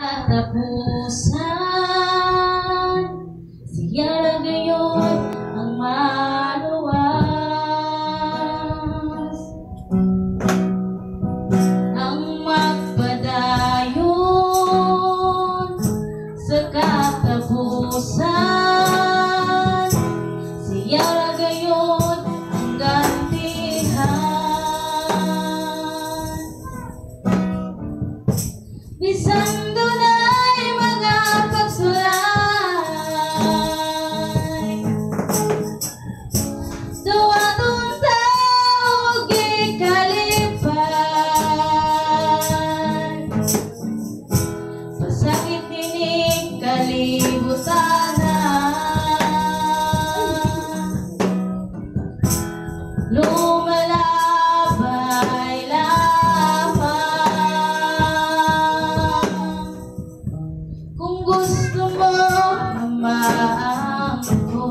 katapusan, siya na gayon ang maluwas, ang magpadayon sa katapusan, siya na gayon ang gantihan. Bisan dunay mga pagsulay, duwatong tao gikalipan, pasakit nining kalibutan na lumalabay lamang. Kung gusto mo maangkon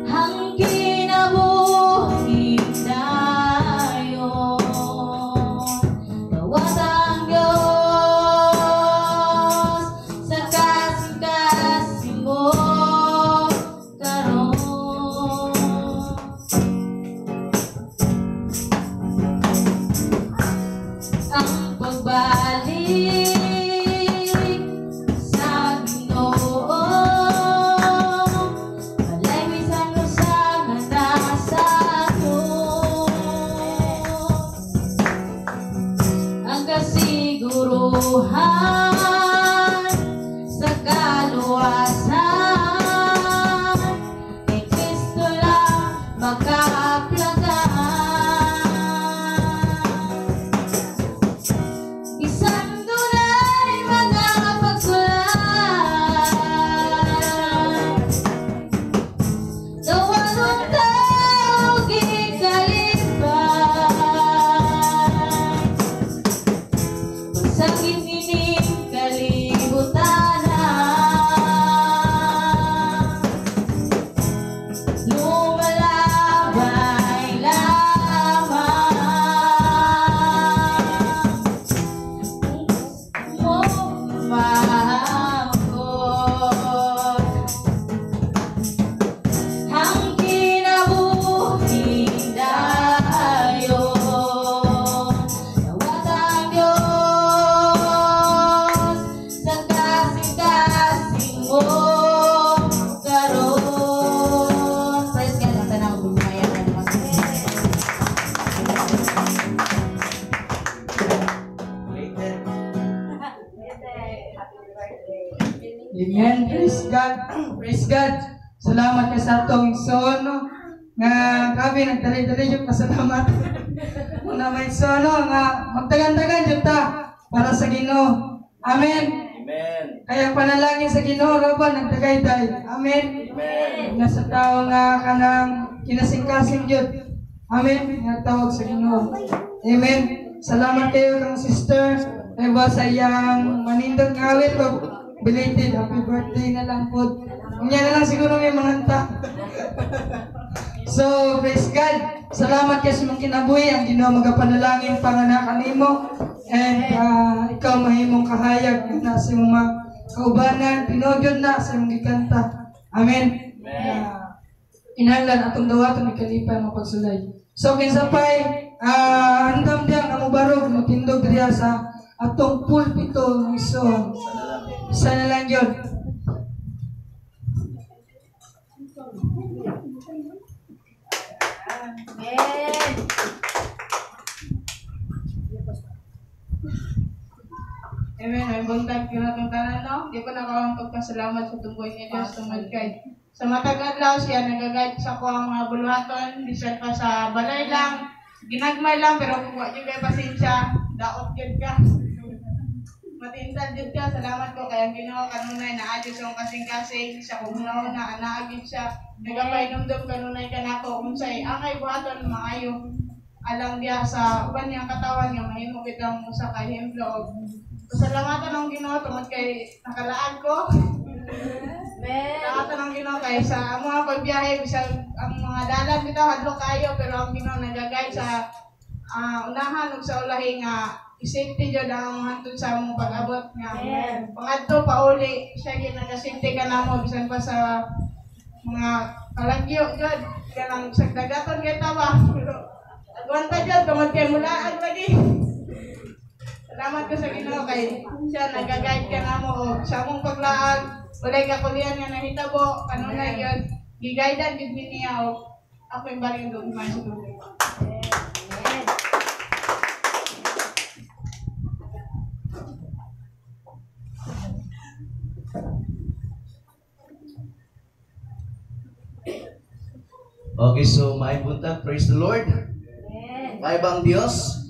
ang kinabuhi dayon, dawat ang Diyos sa kasing-kasing mo karon. Ang pagbalik sa Ginoo, walay bisan usa nga nasato. Ang kasiguruhan sa kaluwasan, kay Kristo lang makaaplagan. Bisan dunay mga pagsulay, dawatong tao gikalipan, pasakit nining kalibutan na lumalabay lamang. Mo maangkon ang kinabuhi dayon, dawat ang Diyos sa kasing-kasing mo karon. Praise God, ang tanang bumayan na naman. Amen. Praise God. Praise God. Salamat ka sa atong sono nga grabe nagdali-dali yung pasalamat. Muna may sono nga magtagan-tagan jud ta para sa Ginoo. Amen. Amen. Kaya panalangin sa Ginoo ra ba nagtagaytay. Amen. Amen. Nasa tao nga kanang kinasing-kasing jud. Amen. Nga tawag sa Ginoo. Amen. Salamat kayo kang sister. Eva sa iyang manindog nga awit o belated happy birthday na lang po. Unya na lang siguro may mananta. So, praise God. Salamat kayo sa mong kinabuhi. Ang Ginoo magapanalangin panganak kanimo. And ikaw mahimong kahayag na sa imong mga kaubanan. Pinodyon na sa imong gikanta. Amen. Inanglan atong dawaton ikalipay mo pagsulay. So, kinsapay, andam diyan ang mubarog, matindog diya sa atong pulpito ng ison. Sana lang yun. Amen. Amen. May buntag kinatong tanan, no? Di ko nakawang pagpasalamat sa tungkoy niya Diyos tungkol kay. Sa matag adlaw siya nagagayad sa ko ang mga buluhaton, bisan pa sa balay lang, ginagmay lang, pero kung wala kay pasensya, daot yun ka. Matindad yun ka, salamat ko kaya Ginoo kanunay na adyo sa kasing-kasing, sa kumunaw na anaagin siya, nagapainomdom kanunay ka na ko, kung sa'y angay buhaton, maayo, alang diya sa uban niyang katawan nga mahimo kitang usa ka hemplo. Pasalamatan ang Ginoo tungod kay nakalaan ko. Nakalaan ang Ginoo kay sa mga pagbiyahe bisag ang mga dalan bitaw hadlok kayo pero ang Ginoo nagagay sa unahan ug sa ulahi nga isafety jud ang hantod sa among pag-abot nga. Pangadto pauli siya gyud nagasafety ka namo bisan pa sa mga kalagyo jud kanang sagdagaton kay tawa. Agwanta jud tungod kay mulaan lagi. Salamat ko sa Ginoo kay siya nagga-guide ka namo og sa among paglaag walay kakulian nga nahitabo kanunay gyud gi-guidean gyud niya og ako yung baring doon man sa dulo. Okay, so may buntag, praise the Lord. May bang Diyos?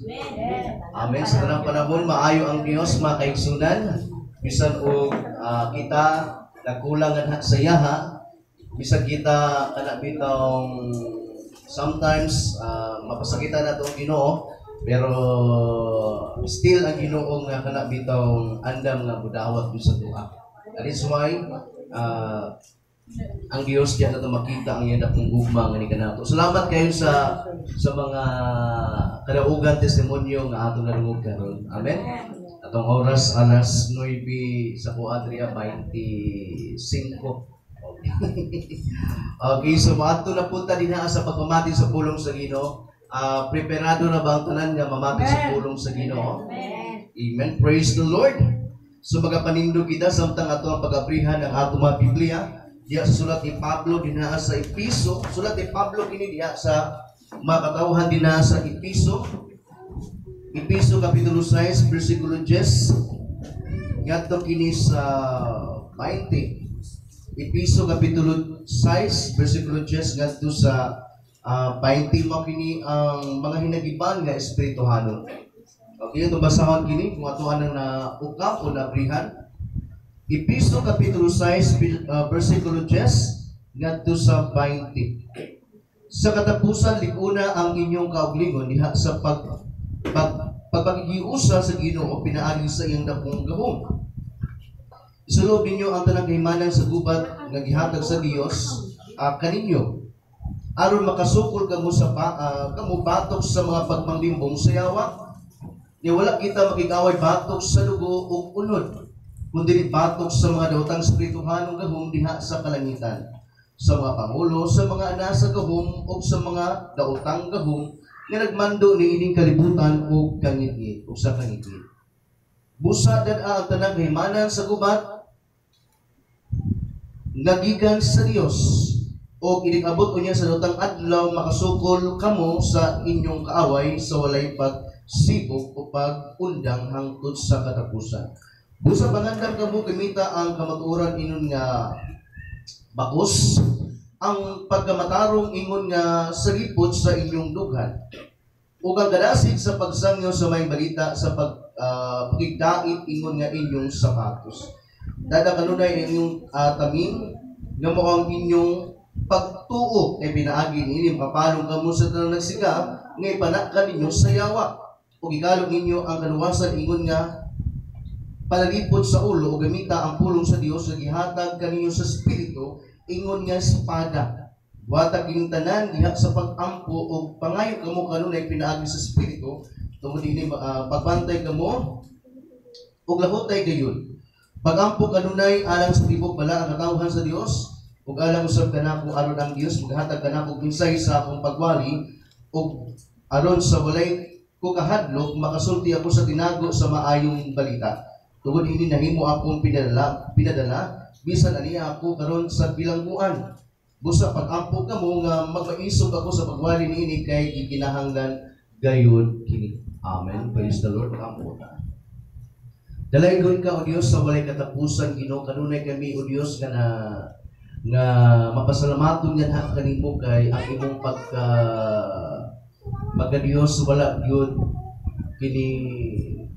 Amen. Sa tanang panahon, maayo ang Diyos, mga kaigsunan. Bisan o kita nagkulangan sa yaha, bisan kita kanabitong sometimes mapasakitan na itong Ginoo, pero still ang Ginoo nga kanabitong andam nga budawat sa duha. That is why ang Dios diyan nato makita ang iyang dakong gugma nga ni kanato. Salamat kayo sa mga kadaugan testimonyo nga ato narungog karon. Amen. Atong oras alas 9 sa Kuadria 25. Okay, so maato na punta din sa pagmamati sa pulong sa Ginoo. Preparado na ba ang tanan nga mamati sa pulong sa Ginoo? Amen. Praise the Lord. So magapanindog kita samtang ato ang pag-abrihan ng ato mga Biblia. Diya sa sulat ni Pablo dinaa sa Episo, sulat ni Pablo kini diya sa mga katawhan dinaa sa Episo. Episo kapitulo 6 bersikulo 10 ngadto kini sa 20. Episo kapitulo 6 bersikulo 10 ngadto sa 20 mo kini ang mga hinagiban nga espirituhanon. Okay, ito basahon kini kung atuhan na ukap o nabrihan. Episo kapitulo 6 bersikulo 10 ngadto sa 20. Sa katapusan likuna ang inyong kauglingon diha sa pagpagigiusa sa Ginoo pinaagi sa iyang dakong gahom. Isulob ninyo ang tanang kahimanan sa gubat nga gihatag sa Dios kaninyo aron makasukol kamo sa kamo batok sa mga pagpanglimbong sa yawa. Ni wala kita makigaway batok sa dugo ug unod kundi batok sa mga daotang espirituhanong gahom diha sa kalangitan, sa mga pangulo, sa mga ana sa gahom o sa mga daotang gahom nga nagmando ni ining kalibutan o kangit-ngit o sa kangit-ngit. Busa dan ang tanang kahimanan sa gubat nagikan sa Dios o inigabot ko niya sa daotang adlaw makasukol kamo sa inyong kaaway sa walay pagsibog o pag-undang hangtod sa katapusan. Busa pangandam kamo kamita ang kamatuoran ingon nga bakos ang pagkamatarong ingon nga sagipot sa inyong dughan ug ang kadasig sa pagsangyo sa may balita sa pagigdait ingon nga inyong sapatos. Dada kanunay inyong tamin nga mao ang inyong pagtuo kay pinaagi ini mapalong kamo sa tanang nagsiga nga ipanakan ninyo sa yawa ug ikalog ninyo ang kaluwasan ingon nga palagipod sa ulo o gamita ang pulong sa Dios nga gihatag kaninyo sa espiritu ingon nga espada. Watag kining tanan diha sa pag-ampo o pangayo kamo kanunay pinaagi sa espiritu tungod dinhi pagbantay kamo ug lahutay gayon. Pag-ampo kanunay alang sa tibok bala ang katawhan sa Dios ug alang usab kanako aron ang Dios maghatag kanako minsay sa akong pagwali ug aron sa walay ko kahadlok makasulti ako sa tinago sa maayong balita. Tungod ini nahimo akong pinadala bisan aniya ako karon sa bilangguan. Busa pag-ampo kamo nga magmaisog ako sa pagwali niini kay gikinahanglan gayon kini. Amen. Praise the Lord. Ampo ta. Dalaygon ka o Dios sa walay katapusan Ginoo kanunay kami o Dios nga mapasalamaton yan ha kanimo kay ang imong pagka Dios wala gyud kini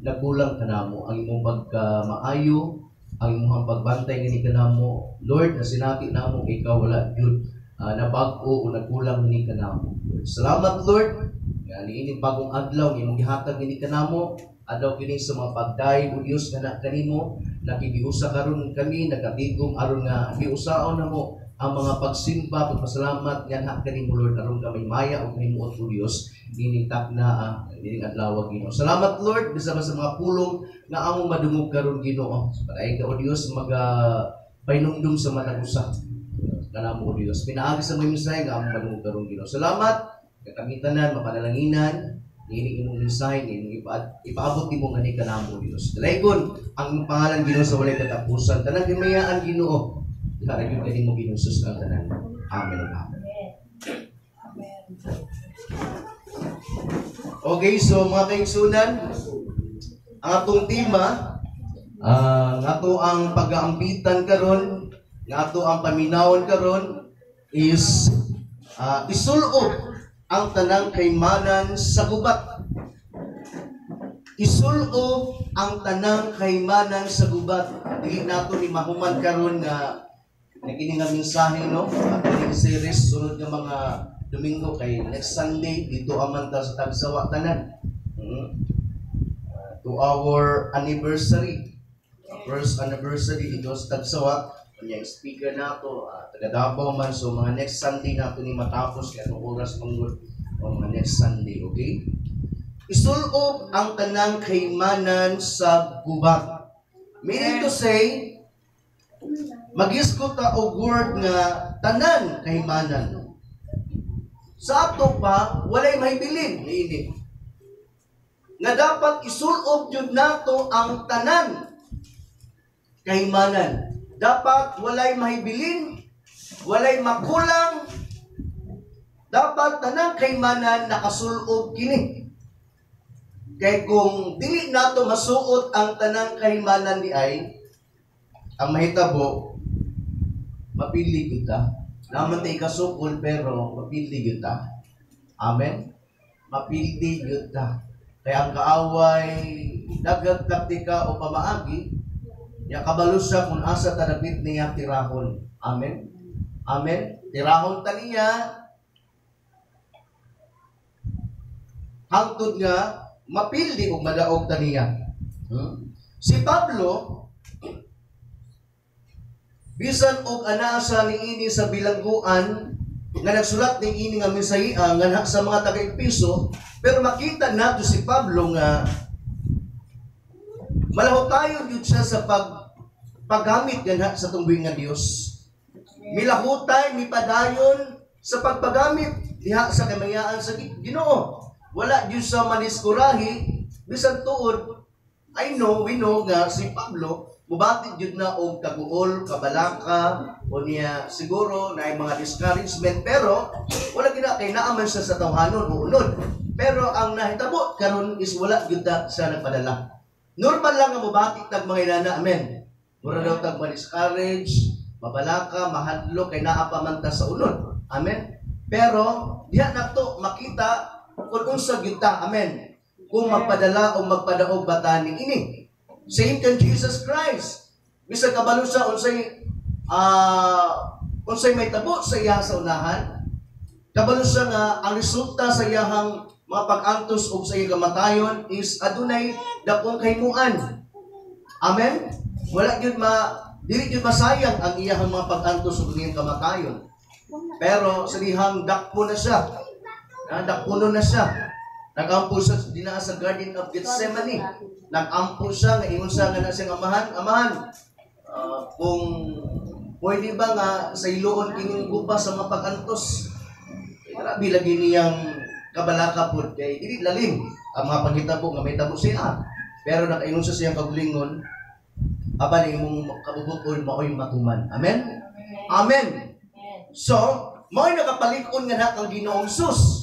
nagkulang kanamo ang imong pagkamaayo ang imong pagbantay ngini kanamo Lord na sinabi namo ikaw wala gyud nabag-o o nagkulang ngini kanamo. Salamat Lord nga niini bagong adlaw imong gihatag ngini kanamo adlaw kini sa mga pagdayeg o Dios nga kanimo nakigiusa karon kami nagatigom aron nga giusaon namo ang mga pagsimba, pagpasalamat nga na kanimo Lord aron ka may maya og himuot o Dios dinitak na dining adlaw Ginoo. Salamat Lord bisan sa mga pulong nga among madungog karon Ginoo. Patay ka o Dios painumdum sa matag usa. Kanamo o Dios. Pinaagi sa mga mensahe nga among madungog karon Ginoo. Salamat kakangitanan, mapanalanginan, ini imong mensahe ini ipaabot nimo ngani kanamo Dios. Dalaygon ang pangalan Ginoo sa walay katapusan. Tanang himayaan Ginoo. Ikaragyo kanimo Ginoo sus ang tanan. Amen. Amen. Okay, so mga kaigsunan, ang atong tema, ato ang pag-aambitan karon, ato ang paminawon karon is isulob ang tanang kaymanan sa gubat. Isulob ang tanang kaymanan sa gubat. Dili nato ni mahuman karon nga kini nga mensahe no, ato series sunod nga mga Domingo kay next Sunday dito amanta sa Tagsawa tanan. To our anniversary. First anniversary dito sa Tagsawa. Kanya speaker nato taga Davao man, so mga next Sunday nato ni matapos kaya anong oras manggod o mga next Sunday, okay? Isulob ang tanang kaymanan sa gubat. Meaning to say, mag-isgot ta og word nga tanan kaymanan. Sa ato pa, walay mahibilin niini. Nga dapat isulob jud nato ang tanan kaymanan. Dapat walay mahibilin, walay makulang. Dapat tanang kaymanan nakasulob kini. Kay kung dili nato masuot ang tanang kaymanan di ay ang mahitabo mapili gyud ta. Naman tay kasukol pero mapili gyud ta. Amen. Mapili gyud ta. Kaya ang kaaway dagag taktika o pamaagi ya kabalus siya kung asa tanapit niya tirahon. Amen. Amen. Tirahon ta niya hangtod nga mapildi og madaog ta niya. Si Pablo bisan og anasa niini sa bilangguan nga nagsulat niini nga mensahe nga sa mga taga-Efeso, pero makita nato si Pablo nga malaho tayo gyud siya sa paggamit ganha sa tungbuing nga Dios. Milahutay, mipadayon sa pagpagamit diha sa kamayaan sa Ginoo. Wala gyud sa maniskurahi bisan tuod we know nga si Pablo mubatid jud na og kaguol, kabalaka o niya siguro na mga discouragement, pero wala gina kay naaman siya sa tawhanon o unod. Pero ang nahitabo karon is wala gyud siya nagpadala. Normal lang nga mubatid tag mga inana, amen. Mura daw tag ma-discourage, mabalaka, mahadlo kay naa pa man ta sa unod. Amen. Pero diha nato makita kung unsa gyud ta, amen. Kung magpadala o magpadaog bata ning ini. Same kan Jesus Christ. Bisag kabalo siya unsay may tabo sa iya sa unahan. Kabalo siya nga ang resulta sa iyahang mga pag-antos o sa iyang kamatayon is adunay dakong kahimuan. Amen. Wala gyud dili gyud masayang ang iyahang mga pag-antos o iyang kamatayon. Pero sa dihang dakpo na siya. Dakpuno na siya. Nag-ampo siya dinaa sa Garden of Gethsemane. Nag-ampo siya, nga siya nga na siyang amahan, kung pwede ba nga sa iloon kining gupa sa mga pag-antos. Grabe lagi niyang kabalaka po. Kaya hindi lalim ang mga paghitabo nga may tabo siya. Pero nag-ingon siya siyang kagulingon, apan imong kabubuton mao'y matuman. Amen? Amen. So, mao'y nakapalikon nga na kang Ginoong Sus.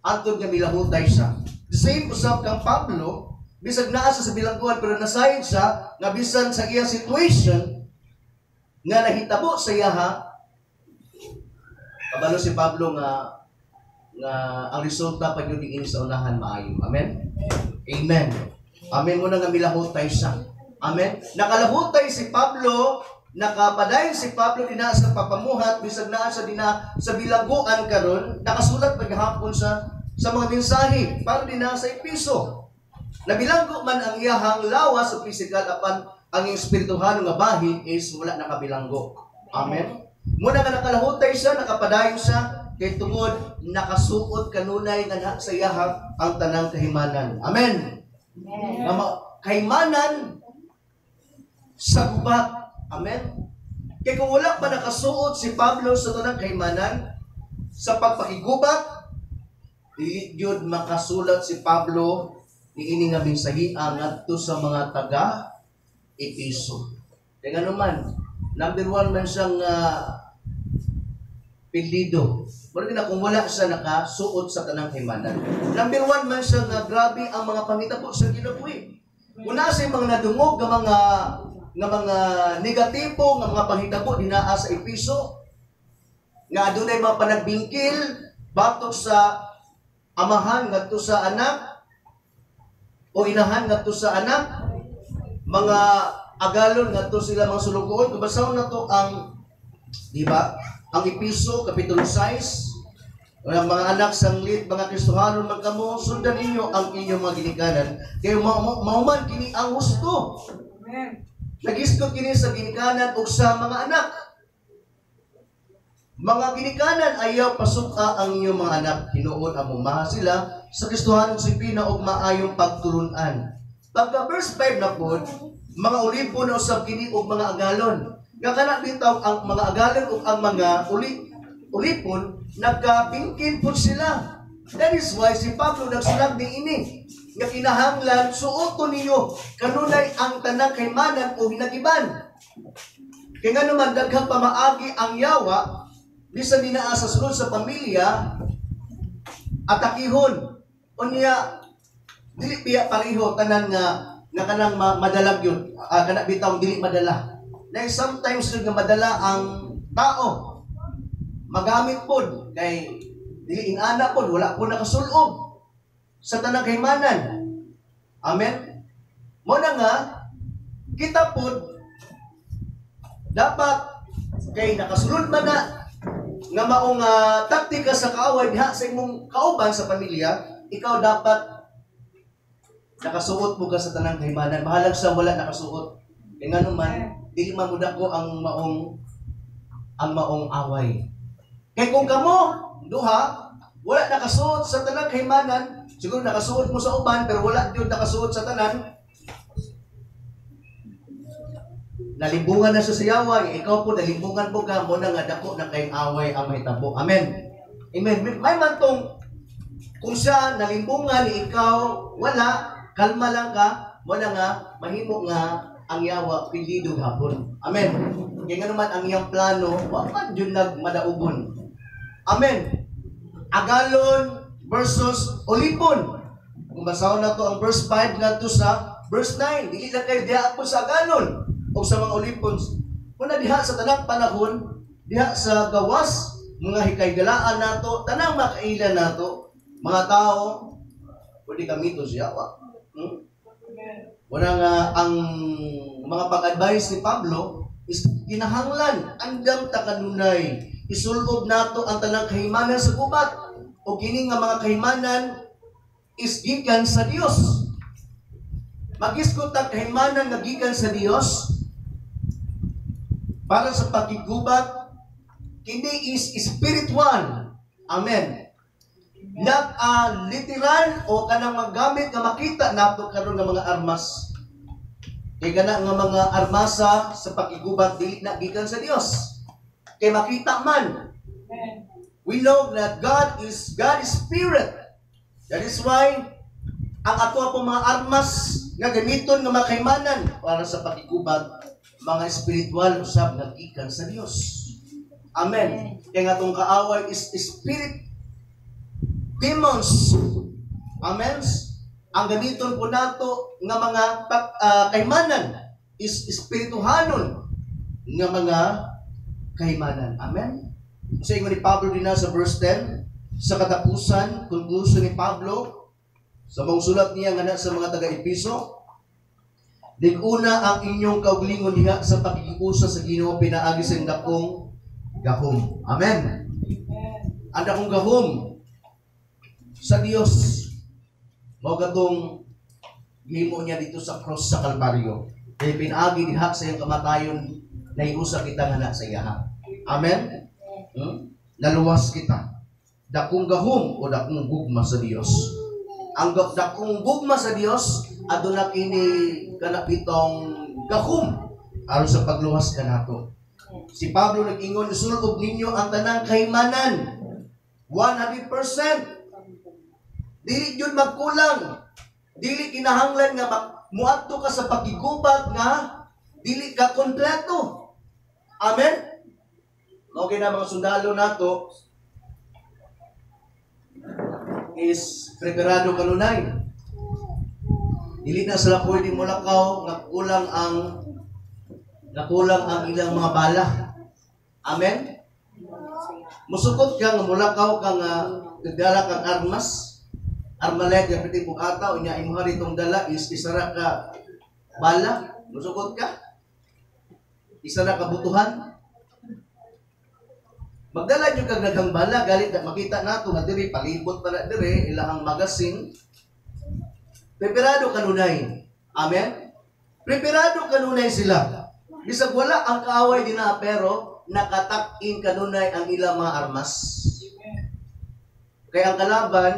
Antod nga milahutay siya. The same usap kang Pablo, bisag naa sa bilangguan pero nasayon siya nga bisan sa iyang situation nga nahitabo sa iya kabalo si Pablo nga ang resulta pag yung diin sa unahan maayo. Amen? Amen. Amen mo na nga milahutay siya. Amen? Nakalahutay si Pablo, nakapadayon si Pablo dina sa papamuhat, bisag naa siya dina sa bilangguan karon, nakasulat paghapon sa mga mensahe para dina sa Efeso. Nabilanggo man ang iyahang lawas sa physical apan ang espirituhan nga bahin is wala nakabilanggo. Amen. Muna nga nakalahutay siya, nakapadayon siya, kay tungod nakasuot kanunay nga sa iyahang ang tanang kahimanan. Amen. Kahimanan sa gubat. Amen. Kaya kung wala pa nakasuot si Pablo sa tanang kahimanan, sa pagpakigubat, dili gyud makasulat si Pablo niini nga mensahian ngadto sa mga taga Epeso. Kaya naman, number 1 man siyang pinlido. Muna na kung wala siya nakasuot sa tanang kahimanan. Number 1 man siya nga grabe ang mga pangitabo sa kinabuhi. Una sa mga nadungog nga mga negatibo nga mga panghitabo dinaa sa Epeso nga adunay mga panagbingkil batok sa amahan ngadto sa anak o inahan ngadto sa anak, mga agalon ngadto sila mga sulugoon. Kubasahon na to ang, di ba, ang Epeso kapitulo 6. Ang mga anak sanglit, mga Kristohanon magkamo, sundan ninyo ang inyong mga ginikanan kay mauman kini ang husto. Amen. Nagisgot kini sa ginikanan ug sa mga anak. Mga ginikanan ayaw pasuka ang inyong mga anak, hinuon among maha sila sa Kristohanon sipina ug maayong pagtulunan. Pagka verse 5 na po, mga ulipo na usab kini og mga agalon. Nga kana bitaw ang mga agalon ug ang mga ulipon nagkabingkin po sila. That is why si Pablo nagsulat niini nga kinahanglan suoton niyo kanunay ang tanang kahimanan o hinagiban. Kaya nga naman daghang pamaagi ang yawa bisan dinaa sa sulod sa pamilya atakihon. Unya dili piya pareho tanan nga kanang madalag yun. Kana bitaw dili madala. Like sometimes nga madala ang tao magamit pod kay dili inana pod wala po nakasulog sa tanang kahimanan. Amen. Mo na nga kita pod dapat kay nakasulod man na nga maong taktika sa kaaway diha sa imong kauban sa pamilya, ikaw dapat nakasuot mo ka sa tanang kahimanan. Mahalag sa wala nakasuot. Kaya nga naman, dili mamuda ko ang maong away. Kaya kung kamo, duha, wala nakasuot sa tanang kahimanan, siguro nakasuot mo sa uban, pero wala yun nakasuot sa tanan, nalimbungan na sa siyawa, ikaw po nalimbungan po ka, mo na nga dako na kayong away ang mahitabo. Amen. Amen. May man tong, kung siya nalimbungan, ikaw wala, kalma lang ka, mo na nga, mahimo nga ang yawa, pilido hapon. Amen. Kaya nga naman ang iyang plano, wala yun nagmadaugon. Amen. Agalon versus ulipon. Kung basahon na to ang verse 5 na to sa verse 9, dili lang kayo diha po sa agalon o sa mga ulipon. Kung diha sa tanang panahon, diha sa gawas, mga hikaygalaan nato, tanang makailan nato, mga tao, pwede kami ito siya. Wala nga ang mga pag-advise ni Pablo is kinahanglan andam ta kanunay isulob nato ang tanang kahimanan sa gubat o kini nga mga kahimanan is gikan sa Dios. Magisgot ang kahimanan nga gikan sa Dios para sa pagigubat kini is spiritual. Amen. Not literal o kanang magamit nga makita nato karon nga mga armas. Kay kana nga mga armasa sa pagigubat dili na gikan sa Dios. Kay makita man. We know that God is spirit. That is why ang ato pong mga armas nga gamiton nga mga kahimanan para sa pagigubat mga spiritual usab nga gikan sa Dios. Amen. Kay nga atong kaaway is spirit demons. Amen. Ang gamiton po nato nga mga kahimanan is espirituhanon nga mga kahimanan. Amen. Sa ingon ni Pablo din sa verse 10, sa katapusan, conclusion ni Pablo, sa mga sulat niya nga sa mga taga-Epeso, diguna ang inyong kaugalingon diha sa pakikiusa sa Ginoo pinaagi sa dakong gahom. Amen. Ang dakong gahom sa Dios mao katong gihimo niya dito sa cross sa Kalbaryo. Kay pinaagi diha sa iyang kamatayon na iusa kita nga na sa iya. Amen? Naluwas kita. Dakong gahom o dakong gugma sa Dios. Ang dakong gugma sa Dios, aduna kini kanapitong gahom aron sa pagluwas kanato. Si Pablo nag-ingon, isulob ninyo ang tanang kahimanan. 100%. Dili yun magkulang. Dili kinahanglan nga muadto ka sa pagigubat nga dili ka kompleto. Amen? Okay na mga sundalo nato is preparado kanunay. Dili na sila pwede mulakaw nga kulang ang ilang mga bala. Amen? Musukot ka nga mulakaw ka nga nagdala kang armas. Armalet yung piti mong ataw, niya imuha ritong dala is isara ka bala. Musukot ka. Isara ka butuhan. Magdala nyo kag naghang bala, galit na makita nato nga diri, palibot pa na diri, ilahang magasin. Preparado kanunay. Amen? Preparado kanunay sila. Bisag wala ang kaaway din na, pero nakatak-in kanunay ang ilang mga armas. Kaya ang kalaban,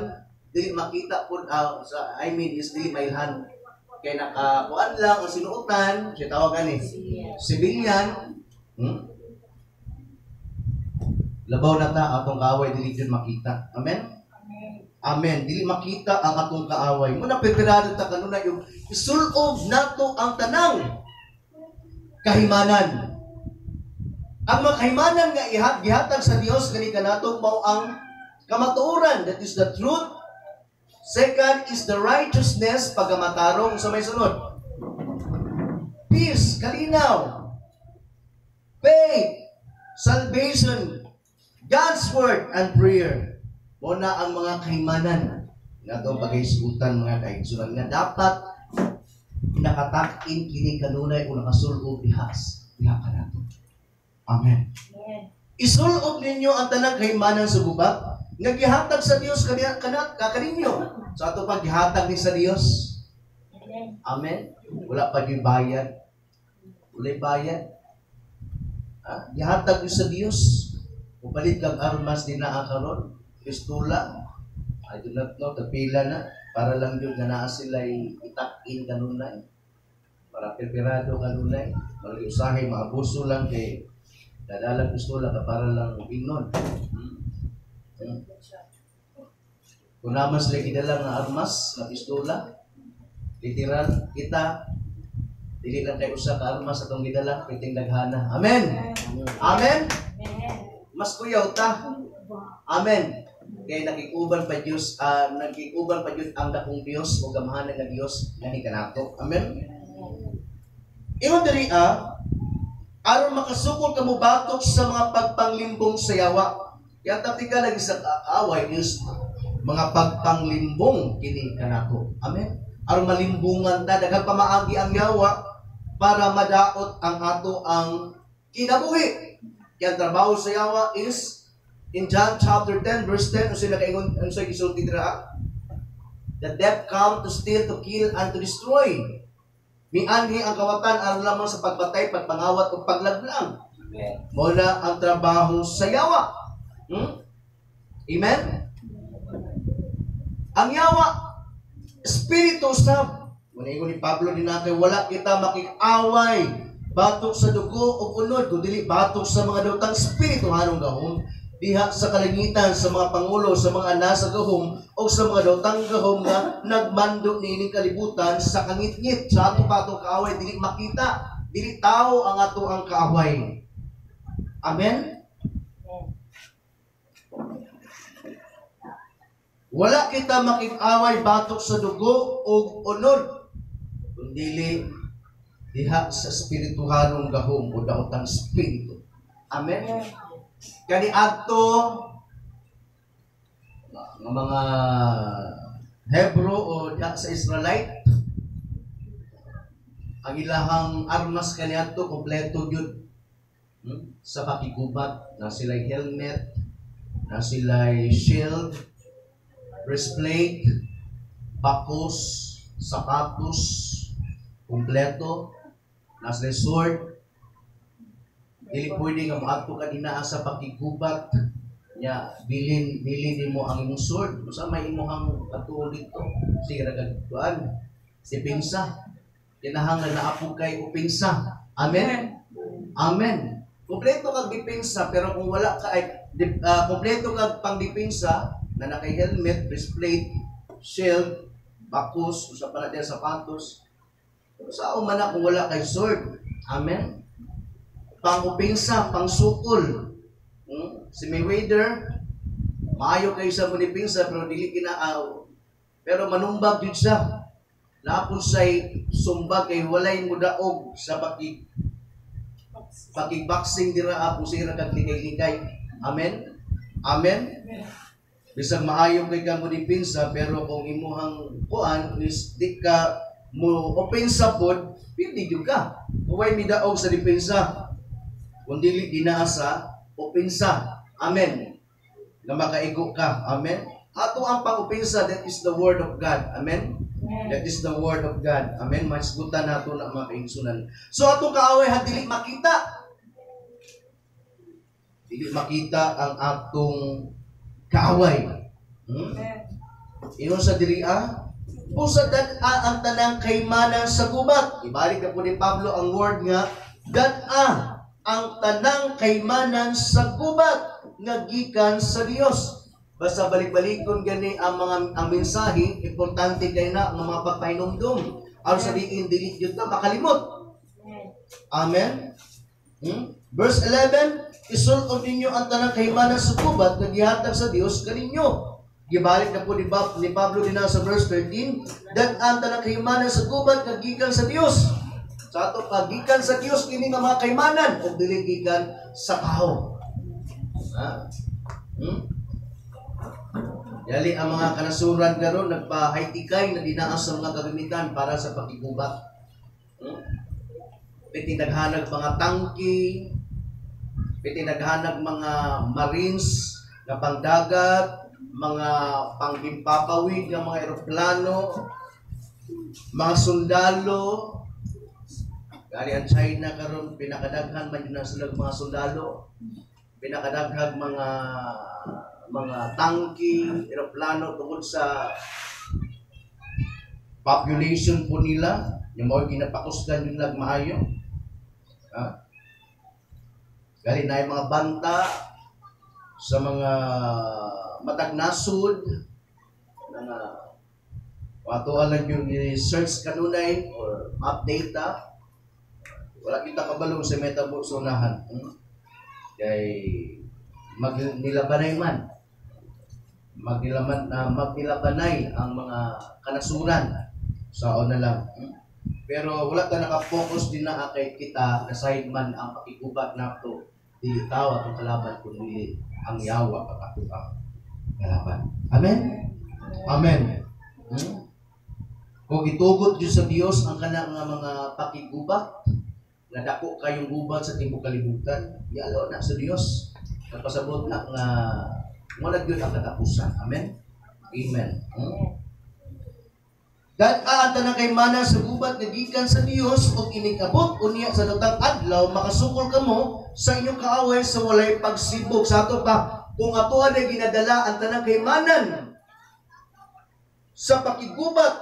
dili makita po, is dili mailhan. Kaya nakakuan lang ang sinuotan, siya tawagan civilian. Labaw na ta atong kaaway dili jud makita. Amen? Amen. Dili makita ang atong kaaway. Muna preparado ta kanunay yung isulob nato ang tanang kahimanan. Ang mga kahimanan nga gihatag sa Dios kani kanato mao ang kamatuoran, that is the truth. Second is the righteousness, pagamatarong sa may sunod. Peace, kalinaw. Faith, salvation, God's word and prayer. Muna ang mga kahimanan nga itong pag-iisutan mga kaigsunan nga dapat nakatakin kini kanunay o nakasulog diha ka nato. Amen. Isulob ninyo ang tanang kahimanan sa gubat nga gihatag sa Dios kaninyo sa ato paggihatag ni sa Dios. Amen. Wala pa gyud bayad. Wala bayad. Gihatag ni sa Dios. Upalit kang armas din na karon, pistola. I do not know, tapila na. Para lang yun na naa sila itakin kanunay. Para preparado kanunay. Malagi usahay, maabuso lang kay dadalang pistola ka para lang ingnon. Kung naman sila kidala ng armas na pistola, literal kita, dili lang kayo usa ka armas atong gidala, piting daghana. Amen! Amen! Mas kuyaw ta. Amen. Kaya nakikuban pa Diyos ang dakong Diyos o gamahan ng Diyos nga ni kanato. Amen. Ingon diri aron makasukol kamo batok sa mga pagpanglimbong sa yawa. Kaya tapika lagi sa kaaway is mga pagpanglimbong kini kanato. Amen. Aron malimbungan ta daghang pamaagi ang yawa para madaot ang ato ang kinabuhi. Yang trabaho sa yawa is in John chapter 10 verse 10 unsay nakaingon unsay gisulti dira. The death come to steal, to kill, and to destroy. Mianhi ang kawatan aron lamang sa pagbatay, pagpangawat ug paglaglang. Mao na ang trabaho sa yawa. Amen. Ang yawa espiritu sab. Muna ni Pablo din natin, wala kita makik-away batok sa dugo o unod, kung dili batok sa mga dautang espiritu hanong gahom, diha sa kalangitan, sa mga pangulo, sa mga nasa gahom, o sa mga dautang gahom nga nagmando niining kalibutan sa kangit-ngit, sa ato pa atong kaaway, dili makita, dili tao ang ato ang kaaway. Amen? Wala kita makik-away batok sa dugo o unod, kung dili diha sa espirituhanong gahom o daotang espiritu. Amen? Kani adto ng mga Hebro o diha sa Israelite, ang ilahang armas kani adto kompleto gyud. Sa pakigubat na sila'y helmet, na sila'y shield, breastplate, bakos, sapatos, kompleto, nasa sword. Dili pwede nga moadto ka dinaa sa pakigubat. Nya bilin nimo ang imong sword. Usa may imong atuo dito. Sige ra gagkuan. Si pinsa. Kinahanglan na apog kay upinsa. Amen. Amen. Kompleto kag dipinsa pero kung wala ka ay kompleto kag pangdipinsa na nakay helmet, breastplate, shield, bakus, usa pa na diyan sapatos. Sa man na kung wala kay sword. Amen. Pangupinsa, pangsukol. Si Mayweather, maayo kayo sa munipinsa pero dili kinaaw. Pero manumbag jud siya. Lapon say sumbag kay walay mudaog sa pakigboxing dira apo sira kag ligay-ligay. Amen. Amen. Bisag maayo kay ka munipinsa pero kung imuhang kuan is di ka mo opensa pod, pili jud ka. Huwag midaog sa depensa. Kung dili dinaasa, opensa. Amen. Na makaigo ka. Amen. Ato ang pang-opensa, that is the word of God. Amen. That is the word of God. Amen. Masgutan nato na mga kaingsunan. So atong kaaway ha dili makita. Dili makita ang atong kaaway. Ingon sa diri'a, usa ang tanang kaymanan sa gubat. Ibalik na po ni Pablo ang word nga, dat-a ang tanang kaymanan sa gubat nga gikan sa Dios. Basta balik-balikon gani ang mensahe, importante kay na ang mga pagpahinumdum. Aron sa diin dili jud ta makalimot. Amen. Verse 11, isulod ninyo ang tanang kaymanan sa gubat nga gihatag sa Dios kaninyo. Gibalik na po ni Pablo din sa verse 13, dat ang tanang kaymanan sa gubat nga gikan sa Dios. Sa ato gikan sa Dios kini nga mga kaymanan ug dili gikan sa tao. Yali ang mga kanasuran karon nagpa-high-tikay na dinaas sa mga kagamitan para sa pakigubat. Piti naghanag mga tangki, piti naghanag mga marines na pangdagat, mga panghimpapawid ng mga eroplano, mga sundalo. Gali ang China karon pinakadaghan man yun sila mga sundalo, pinakadaghang mga tangki, eroplano tungkol sa population po nila, yung mga ginapakusgan yung nagmaayo. Gali na yung mga banta sa mga matag nasud na watuan lang yung search kanunay or update wala kita kabalong sa metabolsonahan kay magnilabanay man magnilabanay ang mga kanasuran sa na lang pero wala ta naka-focus din na kay kita na side man ang pakigubat nato dili tawa ang kalaban kundi ang yawa pag ang kalaban. Amen? Amen. Kung itugot dyan sa Dios ang kanang mga pakigubat, nadako kayong gubat sa timbok kalibutan, yalo na sa Dios. Nagpasabot na nga wala gyud ang katapusan. Amen? Amen. Dat-a ang tanang kaymanan sa gubat nga gikan sa Dios ug inigabot unya sa datang adlaw makasukol kamo sa inyong kaaway sa walay pagsibog. Sa ato pa kung ato ay ginadala ang tanang kaymanan sa pakigubat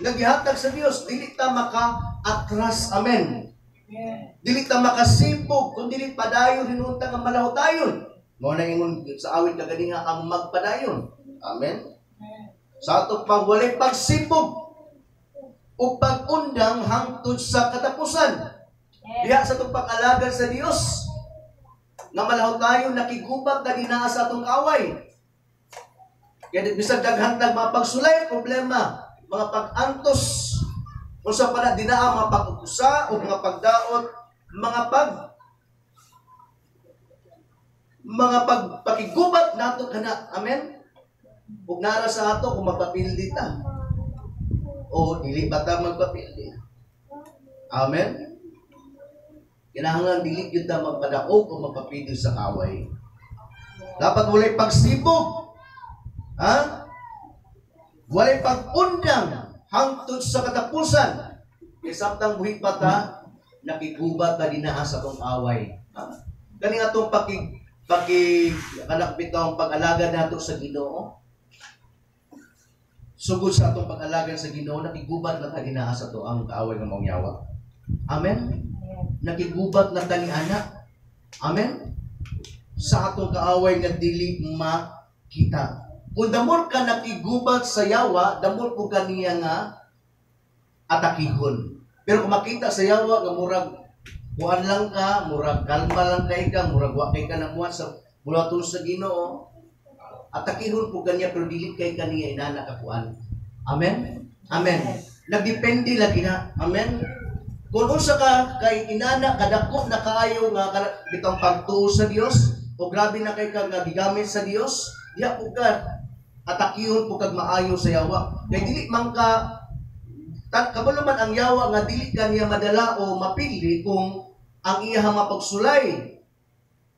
nga gihatag sa Dios, dili ta maka-atras. Amen. Dili ta makasibog kun dili padayon hinunta nga malahotayon. Mao na ingon sa awit kagani nga ang magpadayon. Amen. Sa ato pag walay pagsibog o pag-undang hangtod sa katapusan. Diya sa itong pag-alaga sa Dios na malahot tayo nakigubat na dinaa sa atong kaaway. Kaya bisag daghantag mga pagsulay, problema, mga pag-antos, kung sa pala dinaa mga pag-ukusa o mga pagdaot, mga pagpakigubat nato kana. Amen? Huwag nara sa ato kung magpapildi ta. O dili ba ta magpapildi? Amen? Kinahanglan dili gyud ta magpadaog o magpapildi sa kaway. Dapat walay pagsibog. Walay pag-undang hangtod sa katapusan. Kaya samtang buhit pa ta, nakigubat ta dinaa sa tong away. Kani atong anak bitong pag-alaga nato sa Ginoo. Sugod sa atong pag-alaga sa Ginoo, nakigubat na taginaa sa to ang kaaway nga mangyawa. Amen. Nakigubat na tani ana. Amen. Sa atong kaaway nga dili makita. Kung damol ka nakigubat sa yawa, damol po kaniya nga atakihon. Pero kung makita sa yawa nga murag kuan lang ka, murag kalma lang kay ka, murag wa kay ka namuha sa bulaton sa Ginoo, atakihon po kaniya pero dili kay kaniya inana ka kuan. Amen. Amen. Nagdepende lagi na. Amen. Kung unsa ka kay inana kadako na kaayo nga bitong pagtuo sa Dios o grabe na kay ka nga gigamit sa Dios, diha po ka atakihon po kag maayo sa yawa. Kay dili man ka kabalo man ang yawa nga dili kaniya madala o mapili kung ang iyahang mapagsulay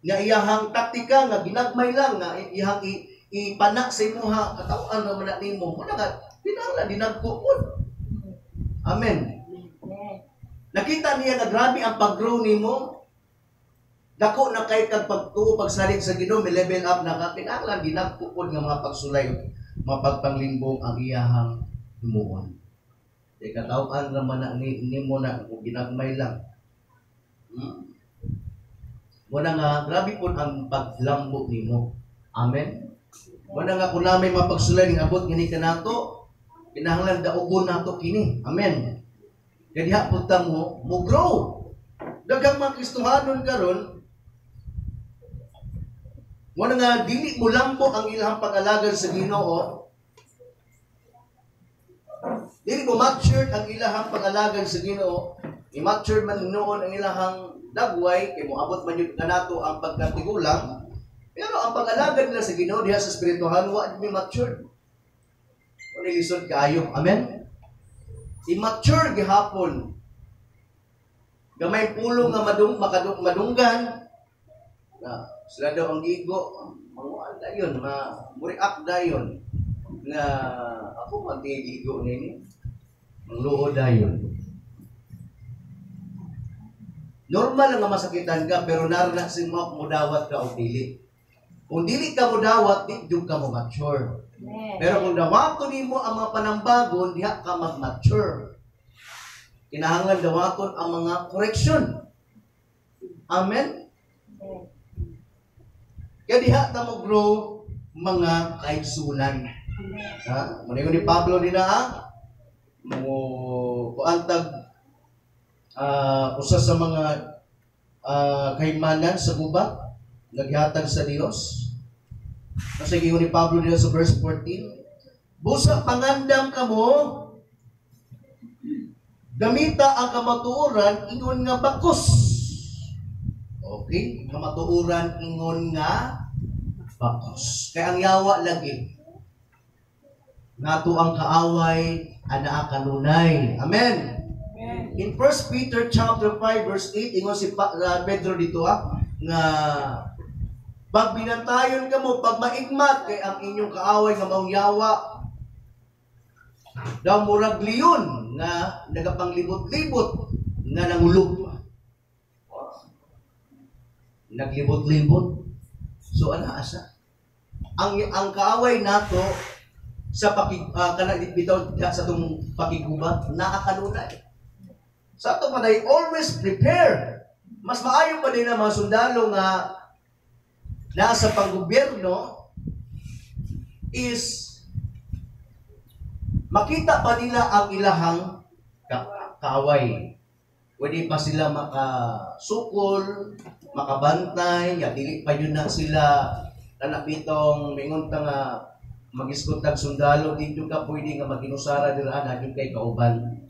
nga iyahang taktika nga ginagmay lang nga iyahang ipanak sa imuha katawan naman na nimo mo na nga pinala dinagkuon. Amen. Nakita niya nga grabe ang pag-grow nimo. Dako na kay kag pagtuo pagsalig sa Ginoo, may level up na ka kinahanglan dinagkuon nga mga pagsulay mapagpanglimbong ang iyahang himuon. Di katawan naman na nimo na kung ginagmay lang. Muna nga, grabe po ang paglambo nimo. Amen? Muna nga, kung namin mapagsulay ng abot, gini ka nato, kinahanglan daugon nato kini. Amen? Kaya diha punta mo grow. Dagang mga Kristohanon karon, muna nga, dili mo lambo ang ilang pag-alagan sa Ginoo. Dili mo matured ang ilahang pag-alagan sa Ginoo. I-matured man noon ang ilahang dagway, kay moabot man yun kanato ang pagkatigulang. Pero ang pag-alagan nila sa Ginoo diha sa spirituhan, wa mi matured. Kung ilisod kaayo. Amen? I-mature gihapon. Gamay pulong nga madunggan. Sila daw ang gigo. Manguan dayon, muriak dayon. Na ako magdigigo nini. Ang luod dayon. Normal lang nga masakitan ka, pero naranasin mo mudawat ka o dili. Kung dili ka mudawat, di ka mo mature. Pero kung dawaton nimo ang mga panambagon, diha ka mag-mature. Kinahanglan dawaton ang mga correction. Amen? Kaya diha ta mo grow mga kaigsunan. Ha? Manigo ni Pablo nila mo kuantag usa sa mga kaymanan sa gubat naghatag sa Dios. Kasi giingon ni Pablo nila sa verse 14, busa pangandam kamo gamita ang kamatuoran ingon nga bakos. Okay, kamatuoran ingon nga bakos. Kaya ang yawa lagi nato ang kaaway ana kanunay. Amen. In 1 Peter chapter 5 verse 8 ingon si Pedro dito nga pag binantayon kamo pag maigmat kay ang inyong kaaway nga maong yawa daw murag leon nga nagapanglibot-libot nga nangulog. Naglibot-libot. So ana asa? Ang kaaway nato sa bitaw sa tong pakigubat nakakanunay. Sa ato panay always prepare. Mas maayo pa din ang mga sundalo nga nasa panggobyerno is makita pa nila ang ilahang kaaway. Pwede pa sila makasukol, makabantay, ya dili pa yun na sila nanapitong mingon ta nga mag-iskot tag sundalo dito ka pwede nga maginusara dira na kay kauban.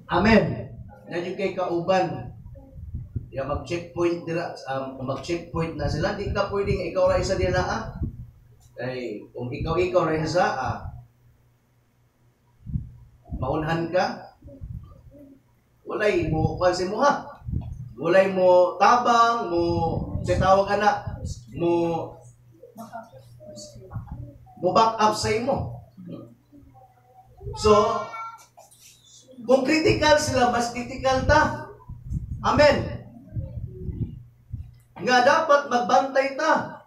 Amen. Na kay kauban. Ya mag-checkpoint dira mag-checkpoint na sila di ka pwede nga ikaw ra isa dira kay kung ikaw ra isa maunhan ka walay mo kasi mo walay mo tabang mo sa tawag ana mo back up sa imo. So kung critical sila mas critical ta. Amen. nga dapat magbantay ta.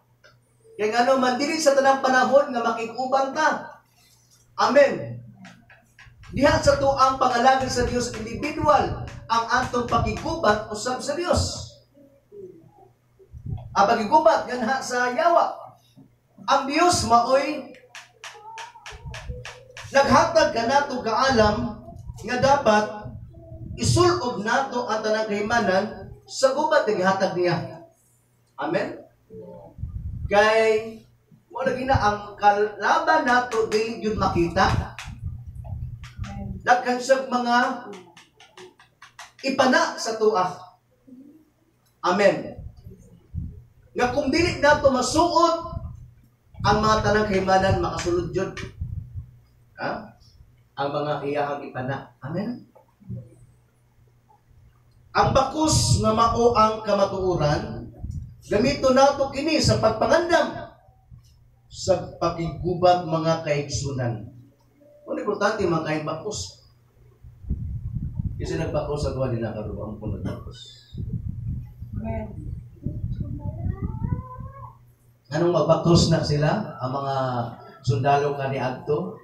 Kaya nga naman, dili sa tanang panahon nga makikuban ta. Amen. Diha sa tuang pangalagin sa Dios individual ang atong pakigubat usab sa Dios. Ang pakigubat ganha sa yawa. Ang Dios maoy naghatag kanato kaalam nga dapat isulog nato ang tanang kahimanan sa gubat nga gihatag niya. Amen. Kay wala gina ang kalaban nato dili gyud makita. Daghan sa mga ipana sa tuah. Amen. Nga kung dili nato masuot ang mga tanang kahimanan makasulod jud. Ha? Ang mga iyahang ipana. Amen. Ang bakos nga mao ang kamatuoran, gamito nato kini sa pagpangandam sa pakigubat mga kaigsunan. Kung importante mga kain bakos. Kasi nagbakos sa gawa nila karuang po nagbakos. Anong magbakos na sila? Ang mga sundalo kaniadto?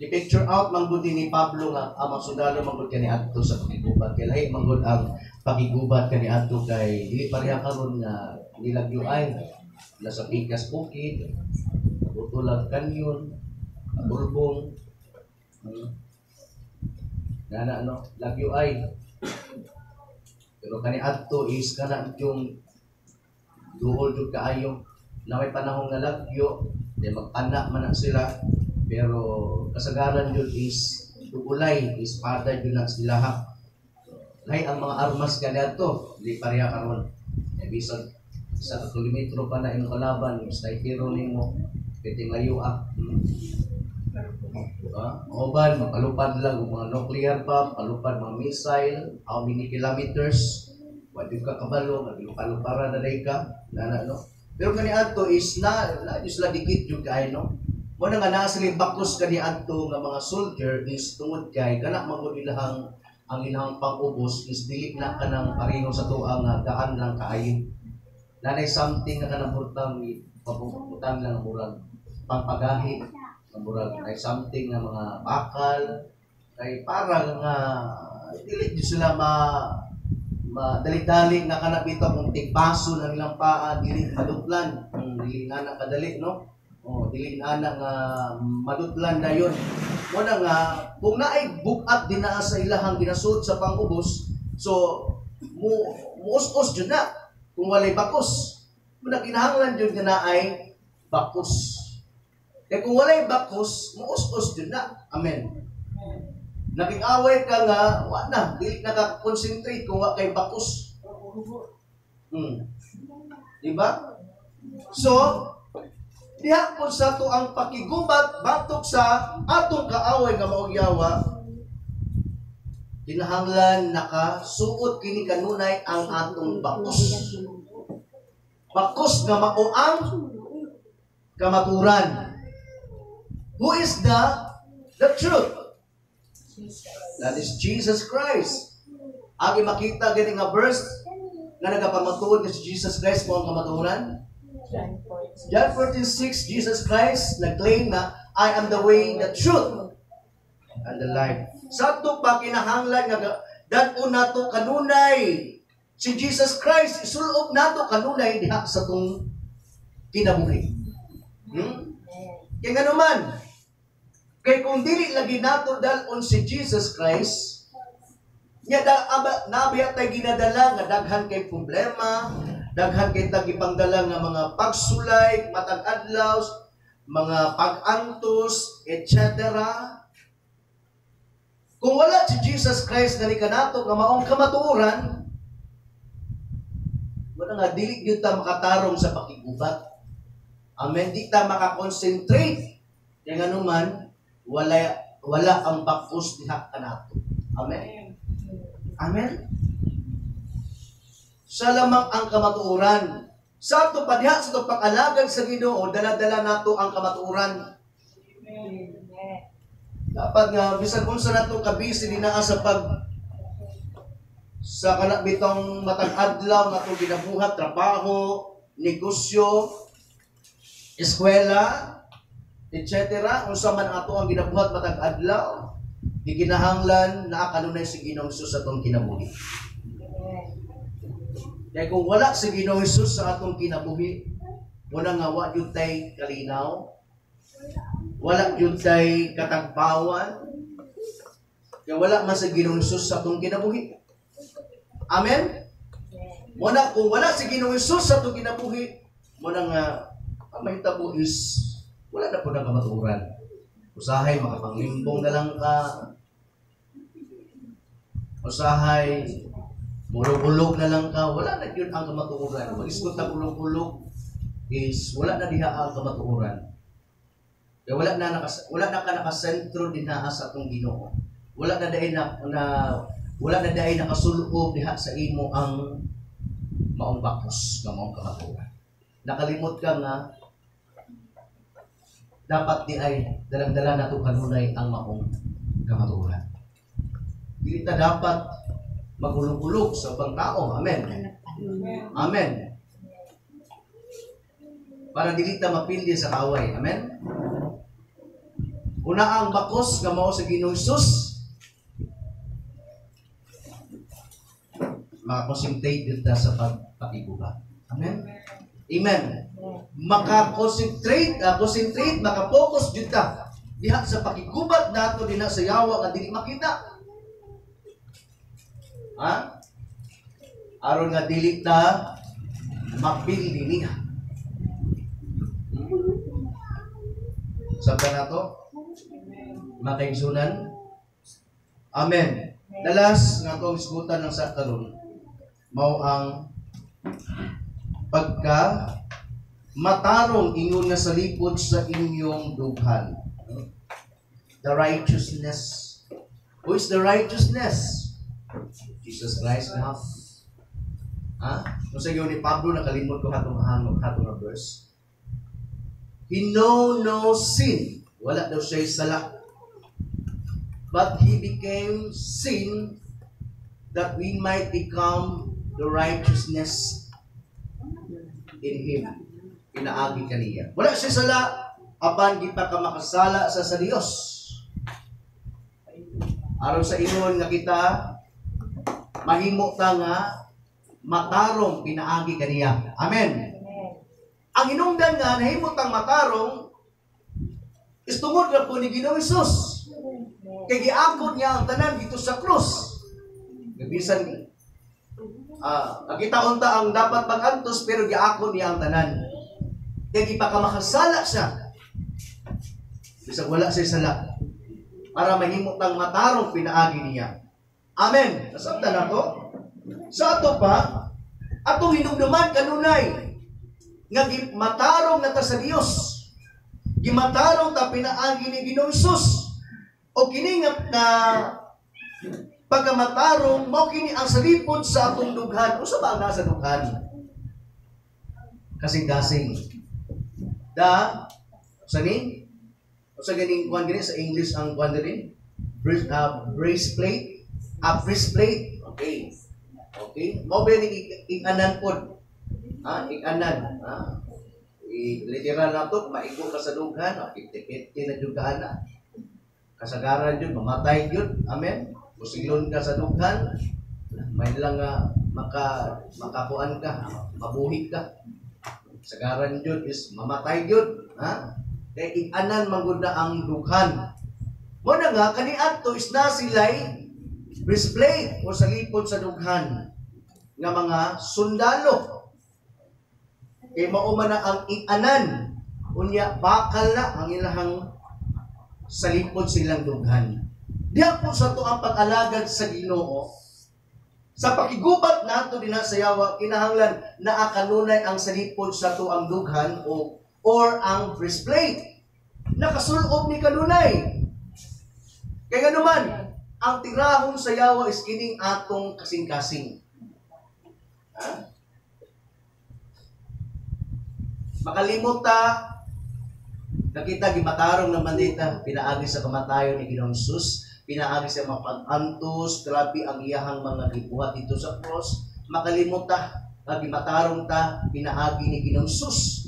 I-picture out mangguti ni Pablo nga ang mga sundalo manggod kaniadto sa pakigubat. Kaya lahi manggod ang pakigubat kaniadto kay dili pareha karon nga nilagyo ay nasa pikas bukid, butulang kanyon, bulbong, na ano, lagyo ay. Pero kaniadto is kana yung duol jud kaayo na may panahon nga lagyo, di mag-anak man na sila. Pero kasagaran yun is tuulay, espada yun na sila ha. Lahi ang mga armas kanya to, hindi pareha karon. Bisag sa kilometro pa na yung kalaban, yung snipero mo, pwede layo Oban, magpalupad lang yung mga nuclear bomb, palupad mga missile, how many kilometers, wadi ka kabalo, naglupa-lupara na rin ka, no? Pero kanya to is na isla dikit yung kaya, no? Muna nga nasa bakos kani adto nga mga soldier is tungod kay kana magud ilahang ang ilahang pag-ubos is dili na kanang pareho sa tuang nga daan lang kaayo. Nanay something nga kanang purtang pagputang lang murag pangpagahi nga murag ay something nga mga bakal kay para nga dili di sila dali-dali nga kana bitaw kung tigpaso ng ilang paa dili maduplan dili nga nakadali no. Dili na nga madutlan na yun. Muna nga, kung naay bukat din na sa ilahang ginasud sa pangubos, so, muus-us dyan na. Kung walay bakos. Muna kinahanglan dyan na ay bakos. Kaya kung walay bakos, muus-us dyan na. Amen. Nakikaway ka nga, wala, dili nakakonsentrate kung wala kay bakos. Diba? So, diha po sa to ang pakigubat batok sa atong kaaway nga maong yawa. Kinahanglan nakasuot kini kanunay ang atong bakos. Bakos nga mao ang kamaturan. Who is the truth? That is Jesus Christ. Agi makita gani nga verse nga nagapamatuod nga si Jesus Christ mo ang kamaturan. John 14:6, Jesus Christ nag-claim na I am the way, the truth, and the life. Sa ito pa kinahanglan nga dad-o nato kanunay si Jesus Christ isulob nato kanunay diha sa tong kinabuhi. Kaya nga naman, kay kung dili lagi nato dal-on si Jesus Christ, nya nabiya tay ginadala nga daghan kay problema, daghan kay tagipangdala nga mga pagsulay, matag adlaw, mga pag-antos, etc. Kung wala si Jesus Christ na kanato nga maong kamatuoran, wala nga dili gyud ta makatarong sa pakigubat. Amen, di ta makakonsentrate. Kaya nga naman, wala ang bakos diha kanato. Amen. Amen. Sa lamang ang kamatuoran. Sa ito pa diha, sa ito pag-alagad sa Ginoo, dala-dala nato ang kamatuoran. Dapat nga, bisan kung sa nato kabisi dinaa sa sa kanabitong matag adlaw nga itong ginabuhat, trabaho, negosyo, eskwela, etc. Unsa man ato ang ginabuhat matag adlaw, giginahanglan na kanunay si Ginoong Hesus sa atong kinabuhi. Kaya kung wala si Ginoong Hesus sa atong kinabuhi, wala nga wa jud tay kalinaw, wala jud tay katagpawan, kaya wala man si Ginoong Hesus sa atong kinabuhi. Amen? Muna, kung wala si Ginoong Hesus sa atong kinabuhi, muna nga, ang mahitabo is, wala na po ng kamaturan. Usahay, makapanglimbong na lang ka. Usahay, mulog-ulog na lang ka. Wala na yun ang kamaturan. Mag-iskot na ulog-ulog is, wala na diha ang kamaturan. Kaya wala na ka nakasentro din na sa atong Ginoo. Wala na dahil nakasulob diha sa imo ang maong bakos, nga maong kamaturan. Nakalimot ka nga, dapat di ay dalang-dala na ito kanunay ang maong kamaturan. Hindi na dapat magulog-ulog sa ibang tao. Amen. Amen. Para dili ta mapildi sa kaway. Amen. Una ang bakos nga mao sa Ginoong Hesus, makakonsentrate din ta sa pagpakiguba. Amen. Amen. Makakonsentrate, makapokus din ta diha sa pakigubat nato dinha sa yawa nga dili makita. Ha? Aron nga dili ta mapildi niya. Sabta na to? Makaigsunan? Amen. Dalas nga itong isgutan ng saktalon, mao ang pagka matarong ingon nga sa lipod sa inyong dughan. The righteousness. Who is the righteousness? Jesus Christ na. Ha? Kung sa iyo ni Pablo, nakalimot ko hatong na verse. He know no sin. Wala daw siya sala. But He became sin that we might become the righteousness in Him. Inaagi kaniya. Wala siya sala, apan di pa ka makasala sa Dios. Aron sa ingon nga kita, mahimo ta nga matarong pinaagi kaniya. Amen. Ang hinungdan nga nahimo tang matarong is tungod na po ni Ginoong Hesus. Kaya giangkot niya ang tanan dito sa krus. Gabisan nakita unta ang dapat magantos pero giangkot niya ang tanan. Kaya gipakamakasala siya. Bisag wala siya sala. Para mahimo tang matarong pinaagi niya. Amen. Nasabtan ako. Sa ato pa, atong hinumduman kanunay nga matarong na ta sa Dios. Gimatarong ta pinaagi ni Ginoong Hesus. O kini nga pagkamatarong mao kini ang salipod sa atong dughan. Usa ba ang nasa dughan? Kasing-kasing. Sani? Sa ganing kuan gani sa English ang kuan gani? Breastplate. Breastplate. Okay. Okay. Mao ba ni ig-anan pod? Ig-anan. Literal na to, maigo ka sa dughan, 50-50 na dughan na. Kasagaran yun, mamatay yun. Amen. Musilon ka sa dughan, may lang makakuan ka, mabuhi ka. Kasagaran yun is mamatay yun. Ha? Kaya ig-anan mangguna ang dughan. Muna nga, kaniadto is na sila'y breastplate o salipod sa dughan nga mga sundalo. Kaya mauma na ang ig-anan. Unya, bakal na ang ilahang salipod silang dughan. Diya po sa to ang pag-alagad sa Ginoo. Sa pakigubat nato din sa yawa, kinahanglan na kanunay ang salipod sa to ang dughan or ang breastplate. Nakasulob ni kanunay. Kaya naman, ang tirahon sa yawa is kining atong kasing-kasing. Ha? Makalimot ta, nakita gimatarong naman dita, pinaagi sa kamatayon ni Ginoong Hesus, pinaagi sa mapag-antos, grabe ang iyahang mga gibuhat dito sa cross, makalimot ta, gimatarong ta, pinaagi ni Ginoong Sus.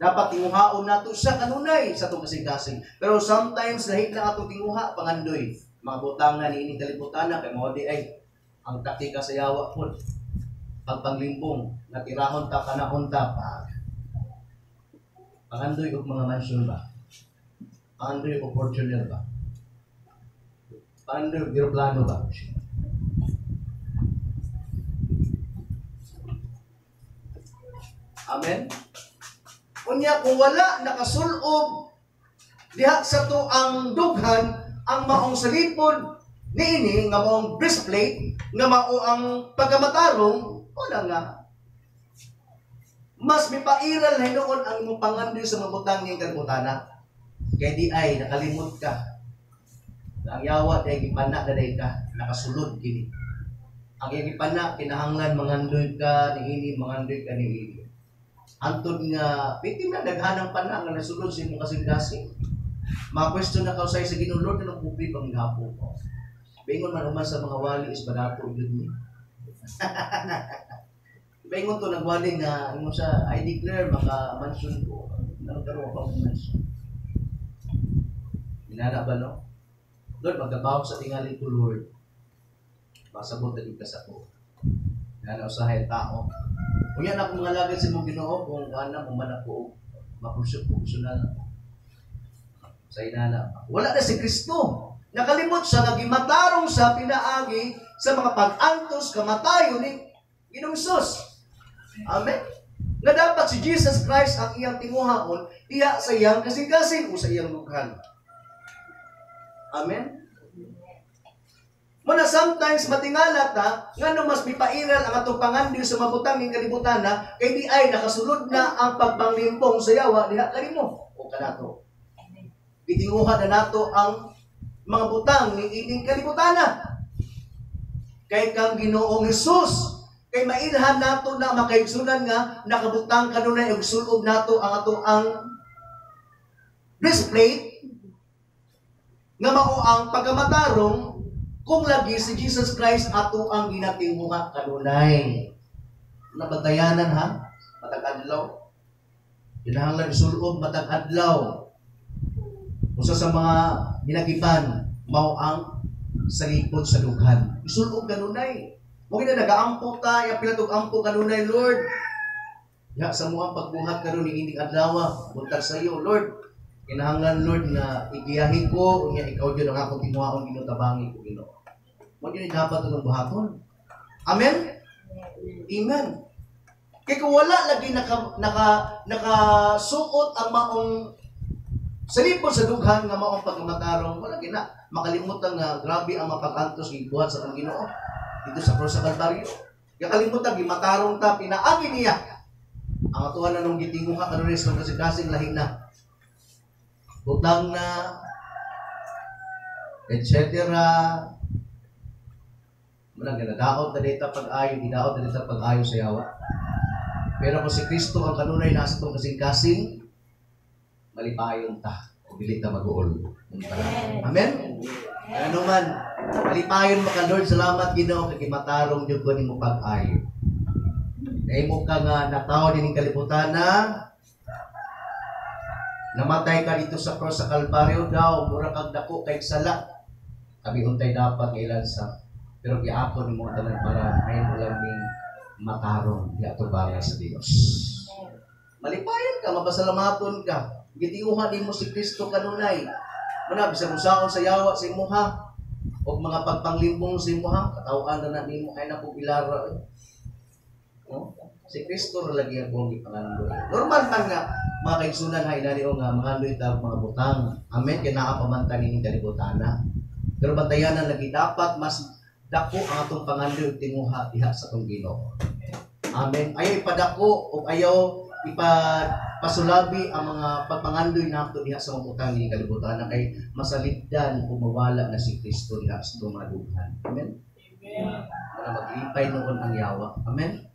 Dapat tinguhaon nato siya kanunay sa itong kasing-kasing. Pero sometimes, lahit na atong tinguha, pangandoy. Mga butang na niining kalibutan na, kay mga ay, ang taktika sa yawa po, pagpanglimpong, natirahon ta, panahon ta, pangandoy o mga mansyon ba? Pangandoy o Fortuner ba? Pangandoy o Biroplano ba? Amen? Kunya, kung wala nakasulob diha sa to ang dughan, ang maong salipod niini nga maong breastplate nga mao ang pagkamatarong, wala nga. Mas mipairal na hinoon ang imong pangandoy sa mabutang niyang kalibutana. Kaya di ay nakalimot ka. Ang yawa dahil gipana na dahil ka, nakasulod kini. Ang iyang gipana, kinahanglan mangandoy ka, niini, mangandoy ka, niini. Antod nga, piti na, naghanang pana nga nasulod sa imong kasing-kasing. Mga question na kausay sa Ginoo, Lord, anong pupi pang gapo ko? Bingon man naman sa mga wali is badato yun niya. Bingon to nagwali nga, ano sa, I declare, maka-mansion ko. Nagkaroon pa ng mansion. Hinana ba, no? Lord, magkabaw sa tingali ko, Lord. Masabot na ka sa ko. Hinana usahay tao. Kung yan ako mga lagay sa mong Ginoo, kung ano, mumanak ko, mapulsok ko, gusto na lang. Sa inana. Wala na si Kristo. Nakalimot siya, nagimatarong sa pinaagi sa mga pag-antos, kamatayo ni Ginoong Sus. Amen? Nga dapat si Jesus Christ ang iyang tinguhaon, iya sa iyang kasing-kasing o sa iyang lughan. Amen? Muna sometimes matingala ta, nga no mas mipairal ang atong pangandiw sa mabutang ng kalibutan na, kay di ay nakasulod na ang pagpanglimpong sa yawa, diha kalimo. O kanato. Itinguha na nato ang mga butang ni ining kalibutana. Kay kang Ginoong Hesus, kay mailhan nato na makaigsunan nga nakabutang kanunay og sulob nato ang ato ang breastplate nga mao ang pagamatarong kung lagi si Jesus Christ ato ang ginatinguha kanunay. Nabatayanan ha, matag adlaw. Kinahanglan sulob matag adlaw. Usa sa mga ginagiban mao ang salipod sa dughan. Isulob kanunay. Mo gina nagaampo ta, ya pilatog ampo kanunay, Lord. Ya sa mo pagbuhat karon ni ining adlaw, buntag sa iyo, Lord. Kinahanglan, Lord, na igiyahin ko unya ikaw jud ang akong tinuhaon ginutabangi ko Ginoo. Mo gina dapat ang buhaton. Amen. Amen. Kay kung wala lagi nakasuot ang maong salipod sa dughan nga maong pagkamatarong, wala gina makalimutan nga grabe ang mapag-antos gibuhat sa atong Ginoo dito sa cross sa Kalbaryo. Kaya kalimutan gimatarong ta pinaagi niya ang atuhan na nung gitinguha karon sa kasing-kasing lahi na butang na etc. Muna ginadaot na dito pag-ayo, gidaot na dito pag-ayo sa yawa. Pero kung si Kristo ang kanunay nasa itong kasing-kasing, malipayon ta o bilit na mag-uol. Amen? Ano man, malipayon maka Lord, salamat Ginoo kay matarong jud ko nimo pag-ayo. Kay mo ka nga nataw din kalibutan na namatay ka dito sa cross sa Kalbaryo daw, mura kag dako kay sala. Kami untay dapat ilansa. Pero giapon nimo tanan para ayon lang ning matarong di ato bara sa Dios. Malipayon ka, mapasalamaton ka. Gitiuhan nimo si Kristo kanunay. Muna bisan usaon sa yawa sa imuha o mga pagpanglimpong sa imuha, katawan na nimo ay napupilara. No? Si Kristo ra lagi ang buong ipangandoy. Normal man nga mga kaigsunan hay nani o nga mangandoy ta mga butang. Amen kay naa pamantan ning kalibutana. Pero bantayanan lagi dapat mas dako ang atong pangandoy tinguha diha sa atong Ginoo. Amen. Ayaw ipadako o ayaw ipasulabi ang mga pagpangandoy nato diha sa mabutang ni kalibutan na kay masalipdan o mawala na si Kristo diha sa itong mga dughan. Amen? Amen. Para mag-ipay noon ang yawa. Amen?